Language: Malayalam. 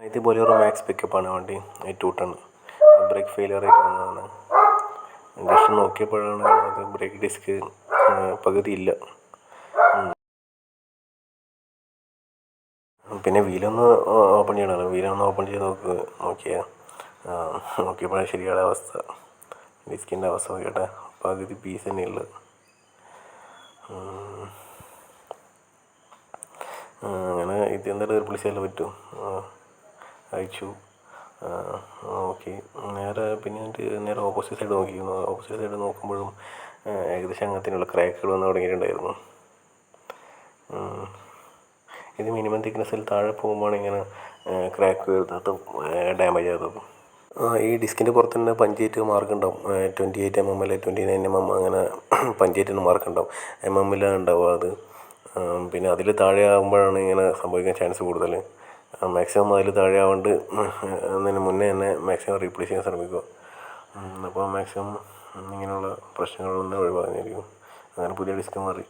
ഇത് ബൊലേറോ മാക്സ് പിക്കപ്പാണ് വണ്ടി. 2 ടൺ ബ്രേക്ക് ഫെയിലിയർ ആയിട്ട് വന്നതാണ്. ജസ്റ്റ് നോക്കിയപ്പോഴാണ് അത് ബ്രേക്ക് ഡിസ്ക് പകുതി ഇല്ല. പിന്നെ വീലൊന്ന് ഓപ്പൺ ചെയ്യണമല്ലോ. വീലൊന്ന് ഓപ്പൺ ചെയ്ത് നോക്കിയപ്പോഴാണ് ശരിയായ അവസ്ഥ. ഡിസ്കിൻ്റെ അവസ്ഥ നോക്കിയിട്ട് പകുതി പീസ് തന്നെ ഉള്ളു. അങ്ങനെ ഇത് എന്തായാലും റീപ്ലേസ് ചെയ്യാൻ പറ്റും. അയച്ചു. ഓക്കെ. നേരെ ഓപ്പോസിറ്റ് സൈഡ് നോക്കിയിരുന്നു. ഓപ്പോസിറ്റ് സൈഡ് നോക്കുമ്പോഴും ഏകദേശം അങ്ങനത്തെയുള്ള ക്രാക്കുകൾ വന്ന് തുടങ്ങിയിട്ടുണ്ടായിരുന്നു. ഇത് മിനിമം തിക്നെസ്സിൽ താഴെ പോകുമ്പോഴാണ് ഇങ്ങനെ ക്രാക്ക് വരുന്നതും ഡാമേജ് ആകുന്നതും. ഈ ഡിസ്കിൻ്റെ പുറത്ത് തന്നെ പഞ്ചേറ്റ് മാർക്ക് ഉണ്ടാവും. 28 mm, 29 mm അങ്ങനെ പഞ്ചേറ്റിന് മാർക്ക് ഉണ്ടാവും. MM-ലാണ് ഉണ്ടാവുക അത്. പിന്നെ അതിൽ താഴെ ആകുമ്പോഴാണ് ഇങ്ങനെ സംഭവിക്കാൻ ചാൻസ് കൂടുതൽ. മാക്സിമം അതിൽ താഴെ ആവാണ്ട് അതിന് മുന്നേ തന്നെ മാക്സിമം റീപ്ലേസ് ചെയ്യാൻ ശ്രമിക്കുക. അപ്പോൾ മാക്സിമം ഇങ്ങനെയുള്ള പ്രശ്നങ്ങളിൽ നിന്ന് ഒഴിവാകുന്നതായിരിക്കും. അങ്ങനെ പുതിയ ഡിസ്ക് മാറി.